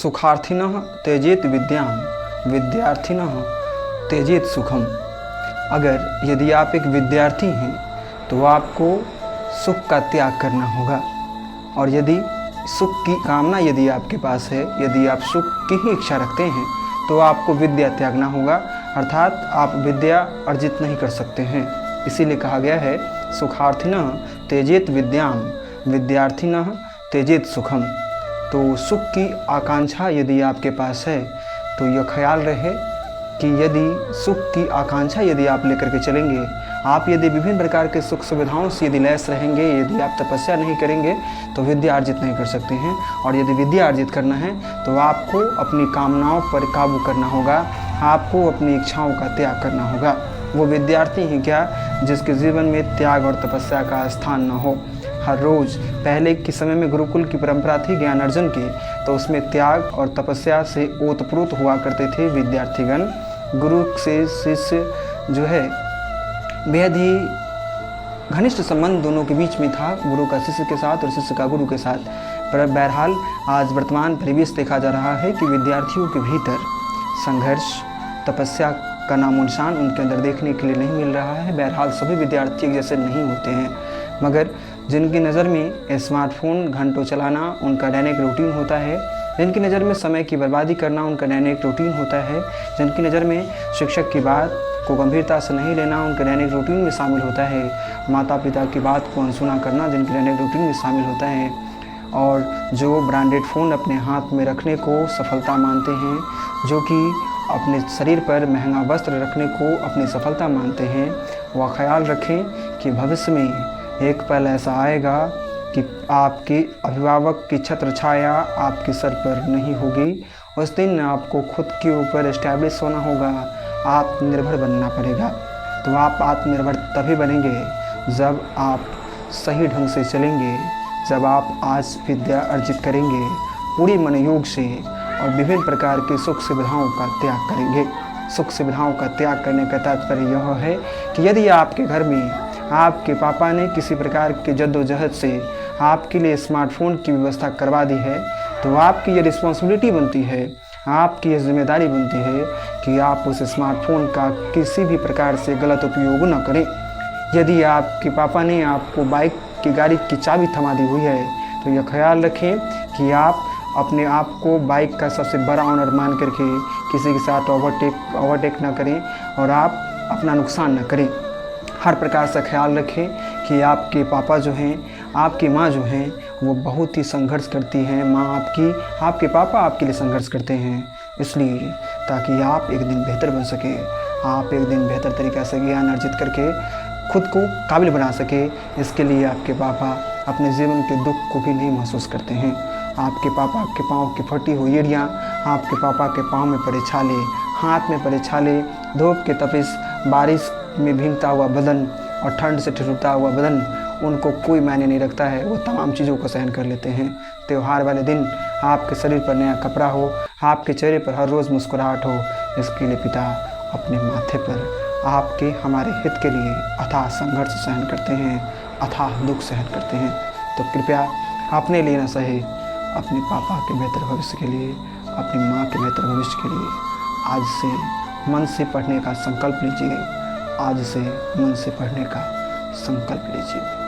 सुखार्थिनः त्यजेत विद्यां विद्यार्थिनः त्यजेत सुखम। अगर यदि आप एक विद्यार्थी हैं तो आपको सुख का त्याग करना होगा, और यदि सुख की कामना यदि आपके पास है, यदि आप सुख की ही इच्छा रखते हैं तो आपको विद्या त्यागना होगा, अर्थात आप विद्या अर्जित नहीं कर सकते हैं। इसीलिए कहा गया है सुखार्थिनः त्यजेत विद्यां विद्यार्थिनः त्यजेत सुखम। तो सुख की आकांक्षा यदि आपके पास है तो यह ख्याल रहे कि यदि सुख की आकांक्षा यदि आप लेकर के चलेंगे, आप यदि विभिन्न प्रकार के सुख सुविधाओं से यदि लैस रहेंगे, यदि आप तपस्या नहीं करेंगे तो विद्या अर्जित नहीं कर सकते हैं। और यदि विद्या अर्जित करना है तो आपको अपनी कामनाओं पर काबू करना होगा, आपको अपनी इच्छाओं का त्याग करना होगा। वो विद्यार्थी ही क्या जिसके जीवन में त्याग और तपस्या का स्थान न हो। हर रोज़ पहले के समय में गुरुकुल की परंपरा थी ज्ञान अर्जन की, तो उसमें त्याग और तपस्या से ओतप्रोत हुआ करते थे विद्यार्थीगण। गुरु से शिष्य जो है बेहद ही घनिष्ठ संबंध दोनों के बीच में था, गुरु का शिष्य के साथ और शिष्य का गुरु के साथ। पर बहरहाल आज वर्तमान परिवेश देखा जा रहा है कि विद्यार्थियों के भीतर संघर्ष तपस्या का नामो निशान उनके अंदर देखने के लिए नहीं मिल रहा है। बहरहाल सभी विद्यार्थी जैसे नहीं होते हैं, मगर जिनकी नज़र में स्मार्टफोन घंटों चलाना उनका दैनिक रूटीन होता है, जिनकी नज़र में समय की बर्बादी करना उनका दैनिक रूटीन होता है, जिनकी नज़र में शिक्षक की बात को गंभीरता से नहीं लेना उनके दैनिक रूटीन में शामिल होता है, माता पिता की बात को अनसुना करना जिनके दैनिक रूटीन में शामिल होता है, और जो ब्रांडेड फ़ोन अपने हाथ में रखने को सफलता मानते हैं, जो कि अपने शरीर पर महंगा वस्त्र रखने को अपनी सफलता मानते हैं, वह ख्याल रखें कि भविष्य में एक पल ऐसा आएगा कि आपके अभिभावक की छत्र छाया आपके सर पर नहीं होगी। उस दिन आपको खुद के ऊपर एस्टैब्लिश होना होगा, आत्मनिर्भर बनना पड़ेगा। तो आप आत्मनिर्भर तभी बनेंगे जब आप सही ढंग से चलेंगे, जब आप आज विद्या अर्जित करेंगे पूरी मनोयोग से और विभिन्न प्रकार की सुख सुविधाओं का त्याग करेंगे। सुख सुविधाओं का त्याग करने का तात्पर्य यह है कि यदि आपके घर में आपके पापा ने किसी प्रकार के जद्दोजहद से आपके लिए स्मार्टफोन की व्यवस्था करवा दी है, तो आपकी ये रिस्पॉन्सिबिलिटी बनती है, आपकी ये जिम्मेदारी बनती है कि आप उस स्मार्टफोन का किसी भी प्रकार से गलत उपयोग न करें। यदि आपके पापा ने आपको बाइक की गाड़ी की चाबी थमा दी हुई है तो यह ख्याल रखें कि आप अपने आप को बाइक का सबसे बड़ा ऑनर मान करके किसी के साथ ओवरटेक ना करें और आप अपना नुकसान न करें। हर प्रकार से ख्याल रखें कि आपके पापा जो हैं, आपकी माँ जो हैं, वो बहुत ही संघर्ष करती हैं। माँ आपके पापा आपके लिए संघर्ष करते हैं, इसलिए ताकि आप एक दिन बेहतर बन सके, आप एक दिन बेहतर तरीक़े से ज्ञान अर्जित करके खुद को काबिल बना सके। इसके लिए आपके पापा अपने जीवन के दुख को भी नहीं महसूस करते हैं। आपके पापा के पाँव की फटी हुई एड़ियाँ, आपके पापा के पाँव में पड़े छाले, हाथ में पड़े छाले, धूप के तपिश, बारिश में भीगता हुआ बदन और ठंड से ठिठुरता हुआ बदन, उनको कोई मायने नहीं रखता है, वो तमाम चीज़ों को सहन कर लेते हैं। त्यौहार वाले दिन आपके शरीर पर नया कपड़ा हो, आपके चेहरे पर हर रोज़ मुस्कुराहट हो, इसके लिए पिता अपने माथे पर आपके हमारे हित के लिए अथाह संघर्ष सहन करते हैं, अथाह दुख सहन करते हैं। तो कृपया अपने लिए न सहे, अपने पापा के बेहतर भविष्य के लिए, अपनी माँ के बेहतर भविष्य के लिए आज से मन से पढ़ने का संकल्प लीजिए, आज से मन से पढ़ने का संकल्प लीजिए।